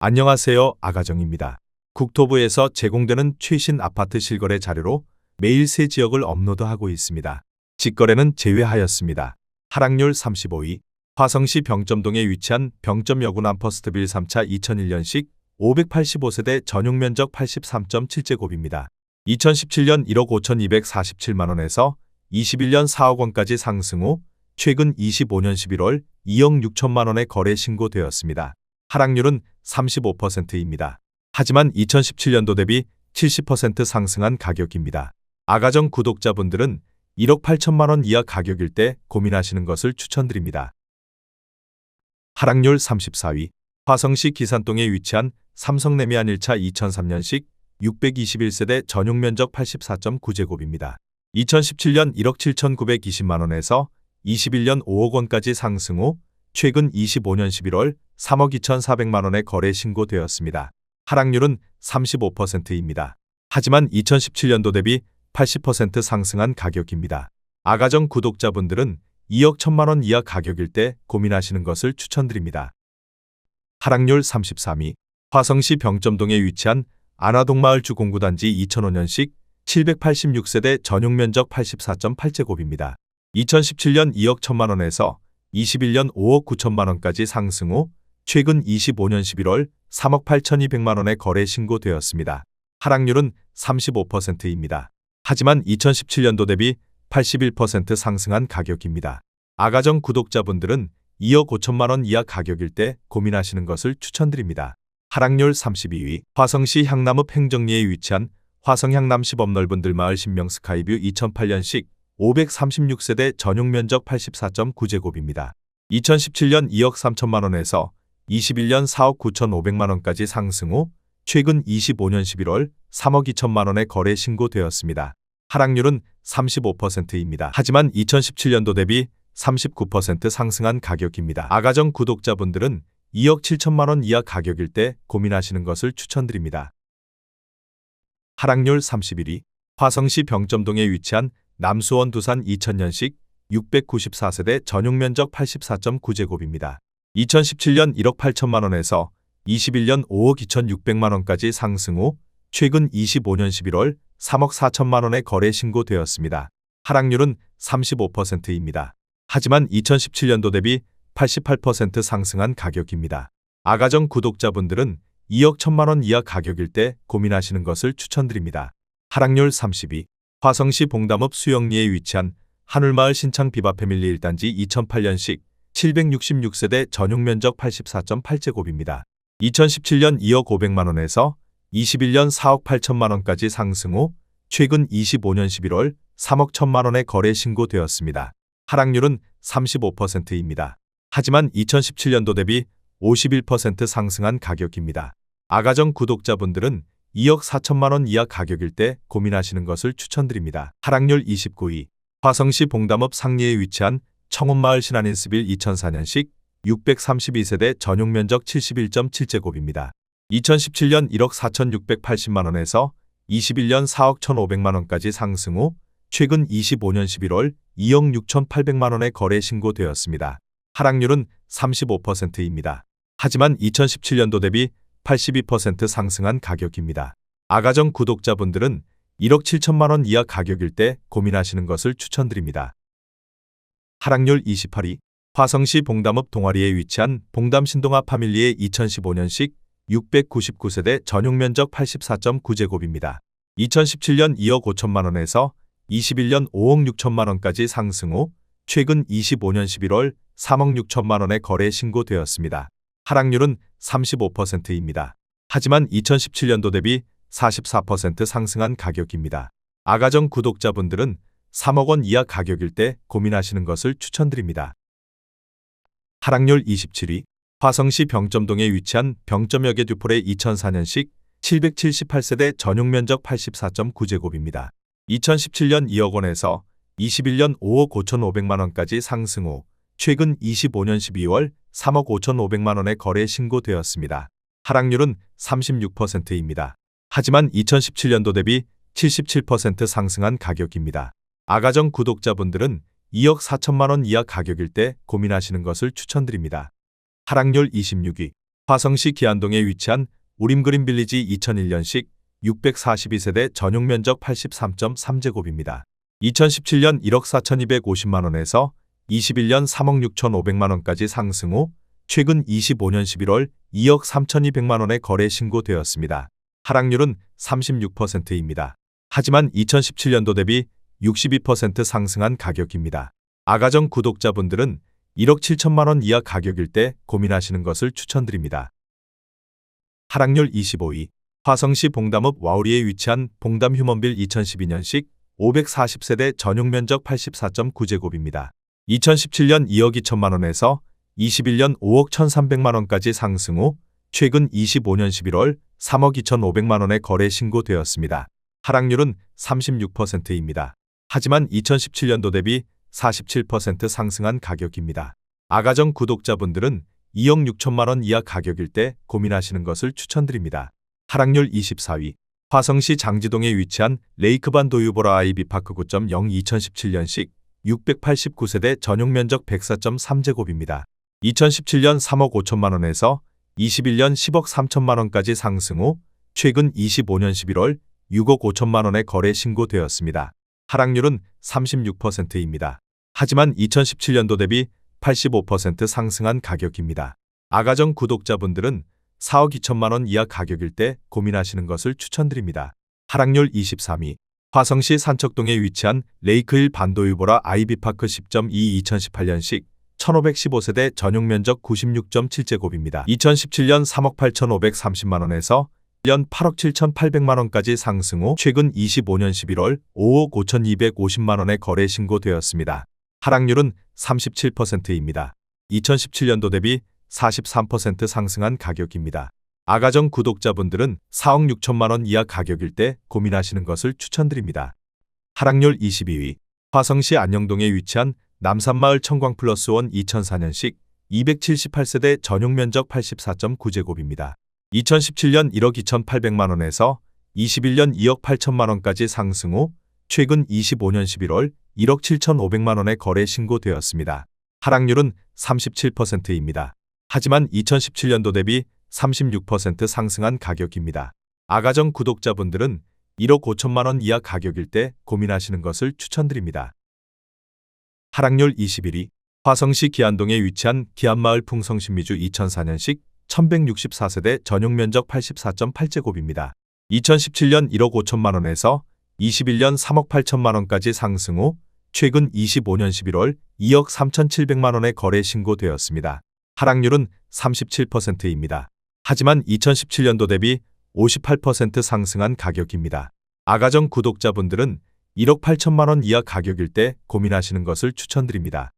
안녕하세요. 아가정입니다. 국토부에서 제공되는 최신 아파트 실거래 자료로 매일 새 지역을 업로드하고 있습니다. 직거래는 제외하였습니다. 하락률 35위. 화성시 병점동에 위치한 병점 여군암 퍼스트빌 3차 2001년식 585세대 전용면적 83.7제곱입니다. 2017년 1억 5,247만원에서 21년 4억원까지 상승 후 최근 25년 11월 2억 6천만원에 거래 신고되었습니다. 하락률은 35%입니다. 하지만 2017년도 대비 70% 상승한 가격입니다. 아가정 구독자분들은 1억 8천만원 이하 가격일 때 고민하시는 것을 추천드립니다. 하락률 34위. 화성시 기산동에 위치한 삼성레미안 1차 2003년식 621세대 전용면적 84.9제곱입니다. 2017년 1억 7,920만원에서 21년 5억원까지 상승 후 최근 25년 11월 3억 2,400만원에 거래 신고되었습니다. 하락률은 35%입니다. 하지만 2017년도 대비 80% 상승한 가격입니다. 아가정 구독자분들은 2억 1천만원 이하 가격일 때 고민하시는 것을 추천드립니다. 하락률 33위. 화성시 병점동에 위치한 안화동마을 주공구단지 2005년식 786세대 전용면적 84.8제곱입니다. 2017년 2억 1천만원에서 21년 5억 9천만원까지 상승 후 최근 25년 11월 3억 8,200만원에 거래 신고되었습니다. 하락률은 35%입니다. 하지만 2017년도 대비 81% 상승한 가격입니다. 아가정 구독자분들은 2억 5천만원 이하 가격일 때 고민하시는 것을 추천드립니다. 하락률 32위. 화성시 향남읍 행정리에 위치한 화성향남 시범넓은 들마을 신명스카이뷰 2008년식 536세대 전용면적 84.9제곱입니다. 2017년 2억 3천만원에서 21년 4억 9,500만원까지 상승 후 최근 25년 11월 3억 2천만원에 거래 신고되었습니다. 하락률은 35%입니다. 하지만 2017년도 대비 39% 상승한 가격입니다. 아가정 구독자분들은 2억 7천만원 이하 가격일 때 고민하시는 것을 추천드립니다. 하락률 31위. 화성시 병점동에 위치한 남수원 두산 2000년식 694세대 전용면적 84.9제곱입니다. 2017년 1억 8천만원에서 21년 5억 2,600만원까지 상승 후 최근 25년 11월 3억 4천만원에 거래 신고되었습니다. 하락률은 35%입니다. 하지만 2017년도 대비 88% 상승한 가격입니다. 아가정 구독자분들은 2억 1천만원 이하 가격일 때 고민하시는 것을 추천드립니다. 하락률 30위. 화성시 봉담읍 수영리에 위치한 한울마을 신창 비바 패밀리 1단지 2008년식 766세대 전용면적 84.8제곱입니다. 2017년 2억 500만원에서 21년 4억 8천만원까지 상승 후 최근 25년 11월 3억 1천만원에 거래 신고되었습니다. 하락률은 35%입니다. 하지만 2017년도 대비 51% 상승한 가격입니다. 아가정 구독자분들은 2억 4천만원 이하 가격일 때 고민하시는 것을 추천드립니다. 하락률 29위. 화성시 봉담읍 상리에 위치한 청운마을 신한인스빌 2004년식 632세대 전용면적 71.7제곱입니다. 2017년 1억 4,680만원에서 21년 4억 1,500만원까지 상승 후 최근 25년 11월 2억 6,800만원에 거래 신고되었습니다. 하락률은 35%입니다. 하지만 2017년도 대비 82% 상승한 가격입니다. 아가정 구독자분들은 1억 7천만원 이하 가격일 때 고민하시는 것을 추천드립니다. 하락률 28위. 화성시 봉담읍 동아리에 위치한 봉담 신동아 파밀리의 2015년식 699세대 전용면적 84.9제곱입니다. 2017년 2억 5천만원에서 21년 5억 6천만원까지 상승 후 최근 25년 11월 3억 6천만원에 거래 신고되었습니다. 하락률은 35%입니다. 하지만 2017년도 대비 44% 상승한 가격입니다. 아가정 구독자분들은 3억원 이하 가격일 때 고민하시는 것을 추천드립니다. 하락률 27위. 화성시 병점동에 위치한 병점역의 듀폴의 2004년식 778세대 전용면적 84.9제곱입니다. 2017년 2억원에서 21년 5억 5,500만원까지 상승 후 최근 25년 12월 3억 5,500만원에 거래 신고되었습니다. 하락률은 36%입니다. 하지만 2017년도 대비 77% 상승한 가격입니다. 아가정 구독자분들은 2억 4천만원 이하 가격일 때 고민하시는 것을 추천드립니다. 하락률 26위. 화성시 기안동에 위치한 우림그린빌리지 2001년식 642세대 전용 면적 83.3제곱입니다. 2017년 1억 4,250만원에서 21년 3억 6,500만원까지 상승 후 최근 25년 11월 2억 3,200만원에 거래 신고되었습니다. 하락률은 36%입니다. 하지만 2017년도 대비 62% 상승한 가격입니다. 아가정 구독자분들은 1억 7천만원 이하 가격일 때 고민하시는 것을 추천드립니다. 하락률 25위. 화성시 봉담읍 와우리에 위치한 봉담 휴먼빌 2012년식 540세대 전용 면적 84.9제곱입니다. 2017년 2억 2천만원에서 21년 5억 1,300만원까지 상승 후 최근 25년 11월 3억 2,500만원에 거래 신고되었습니다. 하락률은 36%입니다. 하지만 2017년도 대비 47% 상승한 가격입니다. 아가정 구독자분들은 2억 6천만원 이하 가격일 때 고민하시는 것을 추천드립니다. 하락률 24위. 화성시 장지동에 위치한 레이크반 도유보라 아이비파크 9.0 2017년식 689세대 전용 면적 104.3제곱입니다. 2017년 3억 5천만원에서 21년 10억 3천만원까지 상승 후 최근 25년 11월 6억 5천만원에 거래 신고되었습니다. 하락률은 36%입니다. 하지만 2017년도 대비 85% 상승한 가격입니다. 아가정 구독자분들은 4억 2천만원 이하 가격일 때 고민하시는 것을 추천드립니다. 하락률 23위. 화성시 산척동에 위치한 레이크힐 반도유보라 아이비파크 10.2 2018년식 1515세대 전용 면적 96.7제곱입니다. 2017년 3억 8,530만원에서 1년 8억 7,800만원까지 상승 후 최근 25년 11월 5억 5,250만원에 거래 신고되었습니다. 하락률은 37%입니다. 2017년도 대비 43% 상승한 가격입니다. 아가정 구독자분들은 4억 6천만원 이하 가격일 때 고민하시는 것을 추천드립니다. 하락률 22위. 화성시 안녕동에 위치한 남산마을 청광플러스원 2004년식 278세대 전용 면적 84.9제곱입니다. 2017년 1억 2,800만원에서 21년 2억 8천만원까지 상승 후 최근 25년 11월 1억 7,500만원에 거래 신고되었습니다. 하락률은 37%입니다. 하지만 2017년도 대비 36% 상승한 가격입니다. 아가정 구독자분들은 1억 5천만원 이하 가격일 때 고민하시는 것을 추천드립니다. 하락률 21위. 화성시 기안동에 위치한 기안마을 풍성신미주 2004년식 1164세대 전용 면적 84.8제곱입니다. 2017년 1억 5천만원에서 21년 3억 8천만원까지 상승 후 최근 25년 11월 2억 3,700만원에 거래 신고되었습니다. 하락률은 37%입니다. 하지만 2017년도 대비 58% 상승한 가격입니다. 아가정 구독자분들은 1억 8천만원 이하 가격일 때 고민하시는 것을 추천드립니다.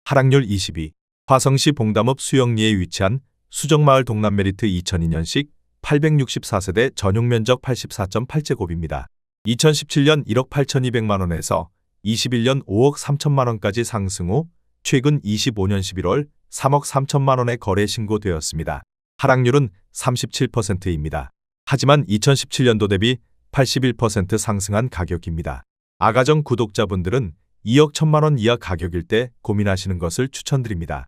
하락률 22. 화성시 봉담읍 수영리에 위치한 수정마을 동남메리트 2002년식 864세대 전용 면적 84.8제곱입니다. 2017년 1억 8,200만원에서 21년 5억 3천만원까지 상승 후 최근 25년 11월 3억 3천만원에 거래 신고되었습니다. 하락률은 37%입니다. 하지만 2017년도 대비 81% 상승한 가격입니다. 아가정 구독자분들은 2억 1천만원 이하 가격일 때 고민하시는 것을 추천드립니다.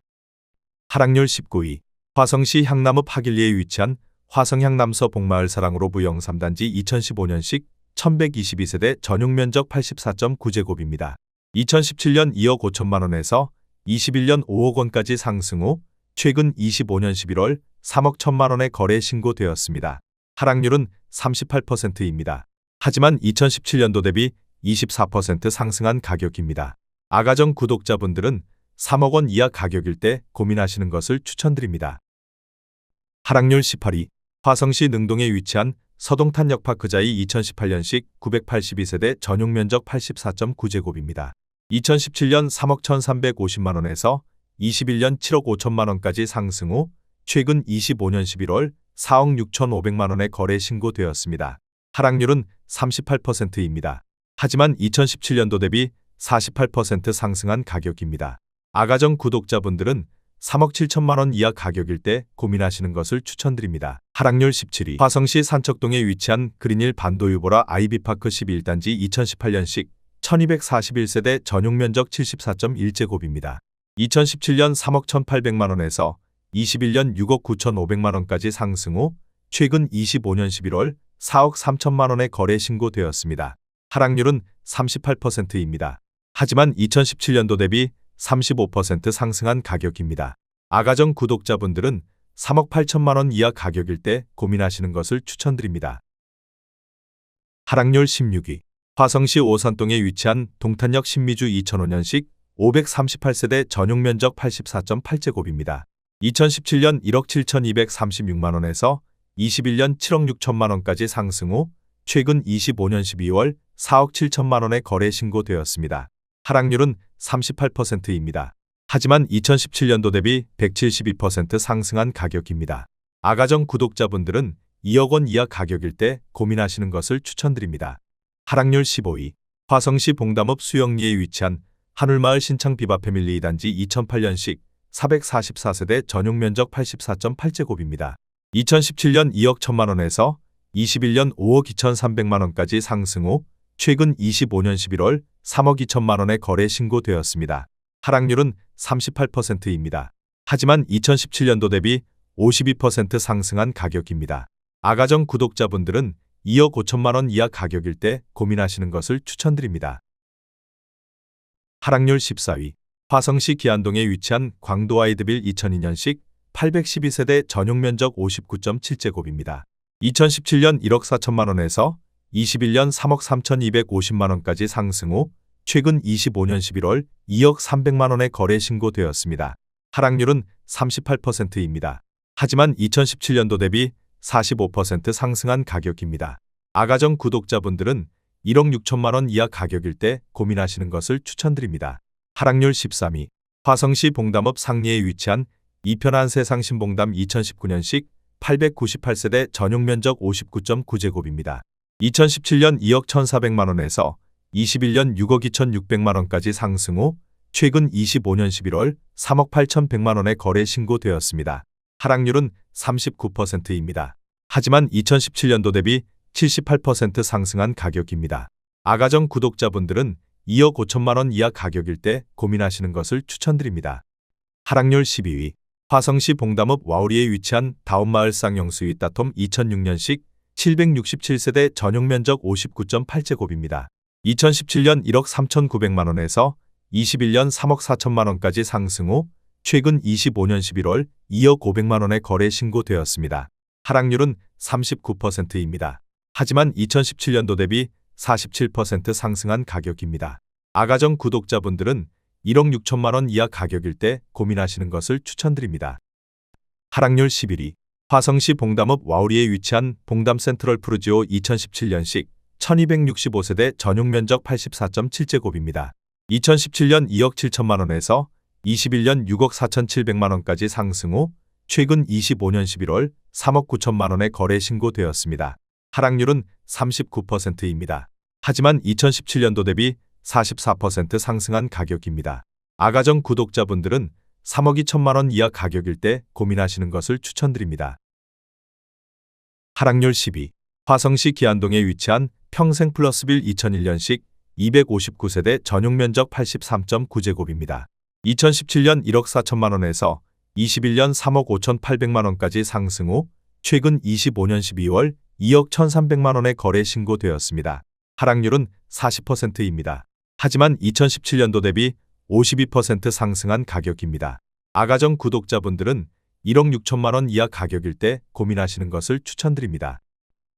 하락률 19위. 화성시 향남읍 하길리에 위치한 화성향남서 복마을 사랑으로 부영 3단지 2015년식 1122세대 전용 면적 84.9제곱입니다. 2017년 2억 5천만원에서 21년 5억 원까지 상승 후 최근 25년 11월 3억 1천만원에 거래 신고되었습니다. 하락률은 38%입니다. 하지만 2017년도 대비 24% 상승한 가격입니다. 아가정 구독자분들은 3억 원 이하 가격일 때 고민하시는 것을 추천드립니다. 하락률 18위. 화성시 능동에 위치한 서동탄 역파크자이 2018년식 982세대 전용 면적 84.9제곱입니다. 2017년 3억 1,350만원에서 21년 7억 5천만원까지 상승 후 최근 25년 11월 4억 6,500만원에 거래 신고되었습니다. 하락률은 38%입니다. 하지만 2017년도 대비 48% 상승한 가격입니다. 아가정 구독자분들은 3억 7천만원 이하 가격일 때 고민하시는 것을 추천드립니다. 하락률 17위. 화성시 산척동에 위치한 그린힐 반도유보라 아이비파크 11단지 2018년식 1241세대 전용 면적 74.1제곱입니다. 2017년 3억 1,800만원에서 21년 6억 9,500만 원까지 상승 후 최근 25년 11월 4억 3천만 원의 거래 신고되었습니다. 하락률은 38%입니다. 하지만 2017년도 대비 35% 상승한 가격입니다. 아가정 구독자분들은 3억 8천만 원 이하 가격일 때 고민하시는 것을 추천드립니다. 하락률 16위. 화성시 오산동에 위치한 동탄역 신미주 2005년식 538세대 전용 면적 84.8제곱입니다. 2017년 1억 7,236만 원에서 21년 7억 6천만 원까지 상승 후 최근 25년 12월 4억 7천만 원의 거래 신고되었습니다. 하락률은 38%입니다. 하지만 2017년도 대비 172% 상승한 가격입니다. 아가정 구독자분들은 2억 원 이하 가격일 때 고민하시는 것을 추천드립니다. 하락률 15위. 화성시 봉담읍 수영리에 위치한 한울마을 신창 비바 패밀리 2단지 2008년식 444세대 전용 면적 84.8제곱입니다. 2017년 2억 1천만 원에서 21년 5억 2,300만 원까지 상승 후 최근 25년 11월 3억 2천만 원의 거래 신고되었습니다. 하락률은 38%입니다. 하지만 2017년도 대비 52% 상승한 가격입니다. 아가정 구독자분들은 2억 5천만 원 이하 가격일 때 고민하시는 것을 추천드립니다. 하락률 14위. 화성시 기안동에 위치한 광도 아이드빌 2002년식 812세대 전용 면적 59.7제곱입니다. 2017년 1억 4천만 원에서 21년 3억 3,250만 원까지 상승 후 최근 25년 11월 2억 300만 원의 거래 신고되었습니다. 하락률은 38%입니다. 하지만 2017년도 대비 45% 상승한 가격입니다. 아가정 구독자분들은 1억 6천만 원 이하 가격일 때 고민하시는 것을 추천드립니다. 하락률 13위. 화성시 봉담읍 상리에 위치한 이편한 세상 신봉담 2019년식 898세대 전용 면적 59.9제곱입니다. 2017년 2억 1,400만 원에서 21년 6억 2,600만 원까지 상승 후 최근 25년 11월 3억 8,100만 원의 거래 신고되었습니다. 하락률은 39%입니다. 하지만 2017년도 대비 78% 상승한 가격입니다. 아가정 구독자분들은 2억 5천만 원 이하 가격일 때 고민하시는 것을 추천드립니다. 하락률 12위. 화성시 봉담읍 와우리에 위치한 다운마을 쌍용수위 따톰 2006년식 767세대 전용 면적 59.8제곱입니다. 2017년 1억 3,900만 원에서 21년 3억 4천만 원까지 상승 후 최근 25년 11월 2억 500만 원의 거래 신고되었습니다. 하락률은 39%입니다. 하지만 2017년도 대비 47% 상승한 가격입니다. 아가정 구독자분들은 1억 6천만 원 이하 가격일 때 고민하시는 것을 추천드립니다. 하락률 11위. 화성시 봉담읍 와우리에 위치한 봉담 센트럴 푸르지오 2017년식 1265세대 전용 면적 84.7제곱입니다. 2017년 2억 7천만 원에서 21년 6억 4,700만 원까지 상승 후 최근 25년 11월 3억 9천만 원의 거래 신고되었습니다. 하락률은 39%입니다. 하지만 2017년도 대비 44% 상승한 가격입니다. 아가정 구독자분들은 3억 2천만 원 이하 가격일 때 고민하시는 것을 추천드립니다. 하락률 10위. 화성시 기안동에 위치한 평생플러스빌 2001년식 259세대 전용 면적 83.9제곱입니다. 2017년 1억 4천만 원에서 21년 3억 5,800만 원까지 상승 후 최근 25년 12월 2억 1,300만 원의 거래 신고되었습니다. 하락률은 40%입니다. 하지만 2017년도 대비 52% 상승한 가격입니다. 아가정 구독자분들은 1억 6천만 원 이하 가격일 때 고민하시는 것을 추천드립니다.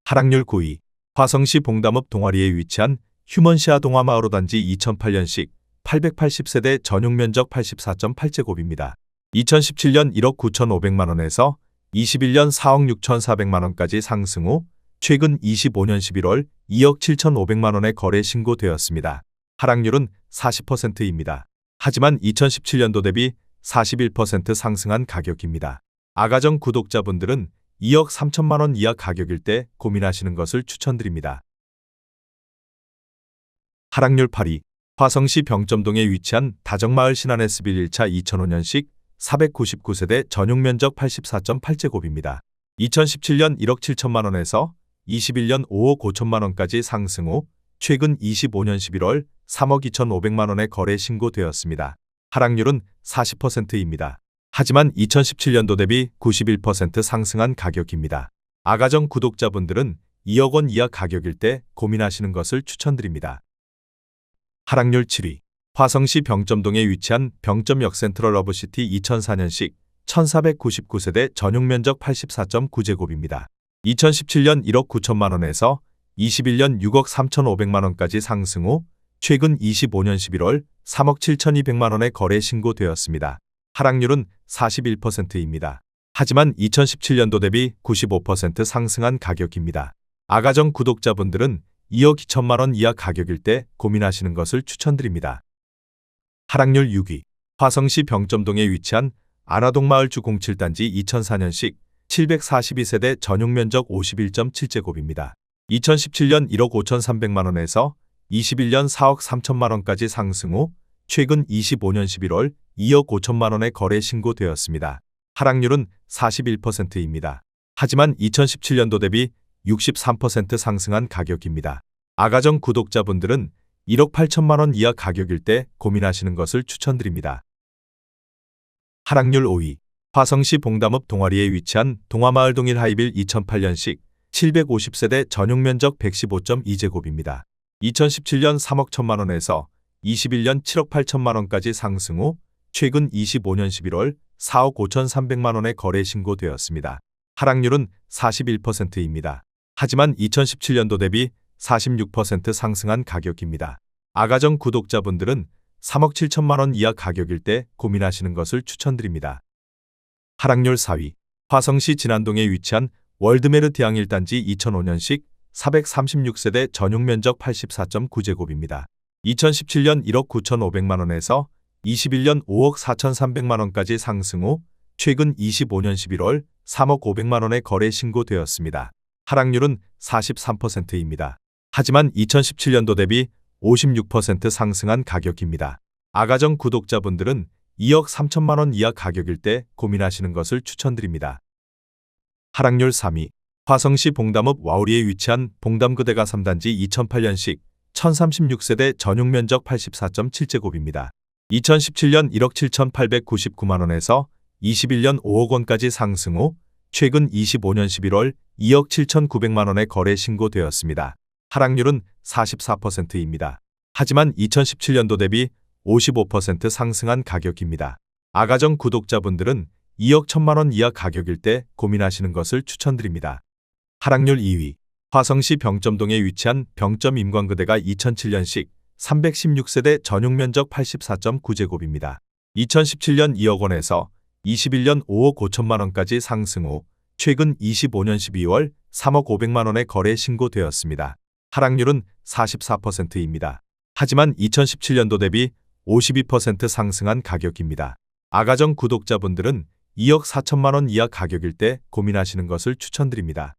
하락률 9위. 화성시 봉담읍 동아리에 위치한 휴먼시아 동화마을호 단지 2008년식 880세대 전용 면적 84.8제곱입니다. 2017년 1억 9,500만 원에서 21년 4억 6,400만 원까지 상승 후 최근 25년 11월 2억 7,500만 원의 거래 신고되었습니다. 하락률은 40%입니다. 하지만 2017년도 대비 41% 상승한 가격입니다. 아가정 구독자분들은 2억 3천만 원 이하 가격일 때 고민하시는 것을 추천드립니다. 하락률 8위. 화성시 병점동에 위치한 다정마을 신안S빌 1차 2005년식 499세대 전용 면적 84.8제곱입니다. 2017년 1억 7천만 원에서 21년 5억 5천만 원까지 상승 후 최근 25년 11월 3억 2,500만 원의 거래 신고되었습니다. 하락률은 40%입니다. 하지만 2017년도 대비 91% 상승한 가격입니다. 아가정 구독자분들은 2억 원 이하 가격일 때 고민하시는 것을 추천드립니다. 하락률 7위. 화성시 병점동에 위치한 병점역 센트럴 러브시티 2004년식 1499세대 전용 면적 84.9제곱입니다. 2017년 1억 9천만 원에서 21년 6억 3,500만 원까지 상승 후 최근 25년 11월 3억 7,200만 원에 거래 신고되었습니다. 하락률은 41%입니다. 하지만 2017년도 대비 95% 상승한 가격입니다. 아가정 구독자분들은 2억 2천만 원 이하 가격일 때 고민하시는 것을 추천드립니다. 하락률 6위. 화성시 병점동에 위치한 안화동마을 주 07단지 2004년식 742세대 전용 면적 51.7제곱입니다. 2017년 1억 5,300만 원에서 21년 4억 3천만 원까지 상승 후 최근 25년 11월 2억 5천만 원에 거래 신고되었습니다. 하락률은 41%입니다. 하지만 2017년도 대비 63% 상승한 가격입니다. 아가정 구독자분들은 1억 8천만 원 이하 가격일 때 고민하시는 것을 추천드립니다. 하락률 5위. 화성시 봉담읍 동아리에 위치한 동화마을 동일 하이빌 2008년식 750세대 전용 면적 115.2제곱입니다. 2017년 3억 1천만 원에서 21년 7억 8천만 원까지 상승 후 최근 25년 11월 4억 5,300만 원에 거래 신고되었습니다. 하락률은 41%입니다. 하지만 2017년도 대비 46% 상승한 가격입니다. 아가정 구독자분들은 3억 7천만 원 이하 가격일 때 고민하시는 것을 추천드립니다. 하락률 4위. 화성시 진안동에 위치한 월드메르티앙 1단지 2005년식 436세대 전용 면적 84.9제곱입니다. 2017년 1억 9,500만 원에서 21년 5억 4,300만 원까지 상승 후 최근 25년 11월 3억 500만 원에 거래 신고되었습니다. 하락률은 43%입니다. 하지만 2017년도 대비 56% 상승한 가격입니다. 아가정 구독자분들은 2억 3천만 원 이하 가격일 때 고민하시는 것을 추천드립니다. 하락률 3위. 화성시 봉담읍 와우리에 위치한 봉담그대가 3단지 2008년식 1036세대 전용 면적 84.7제곱입니다. 2017년 1억 7,899만 원에서 21년 5억 원까지 상승 후 최근 25년 11월 2억 7,900만 원에 거래 신고되었습니다. 하락률은 44%입니다. 하지만 2017년도 대비 55% 상승한 가격입니다. 아가정 구독자분들은 2억 1천만 원 이하 가격일 때 고민하시는 것을 추천드립니다. 하락률 2위. 화성시 병점동에 위치한 병점 임광그대가 2007년식 316세대 전용 면적 84.9제곱입니다. 2017년 2억 원에서 21년 5억 5천만 원까지 상승 후 최근 25년 12월 3억 500만 원에 거래 신고되었습니다. 하락률은 44%입니다. 하지만 2017년도 대비 52% 상승한 가격입니다. 아가정 구독자분들은 2억 4천만 원 이하 가격일 때 고민하시는 것을 추천드립니다.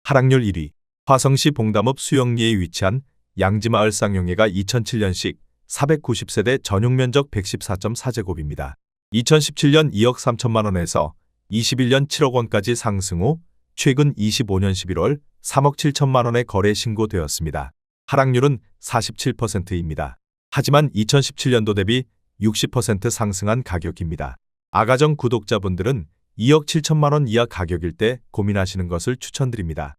하락률 1위. 화성시 봉담읍 수영리에 위치한 양지마을 쌍용예가 2007년식 490세대 전용 면적 114.4제곱입니다. 2017년 2억 3천만 원에서 21년 7억 원까지 상승 후 최근 25년 11월 3억 7천만 원에 거래 신고되었습니다. 하락률은 47%입니다. 하지만 2017년도 대비 60% 상승한 가격입니다. 아가정 구독자분들은 2억 7천만 원 이하 가격일 때 고민하시는 것을 추천드립니다.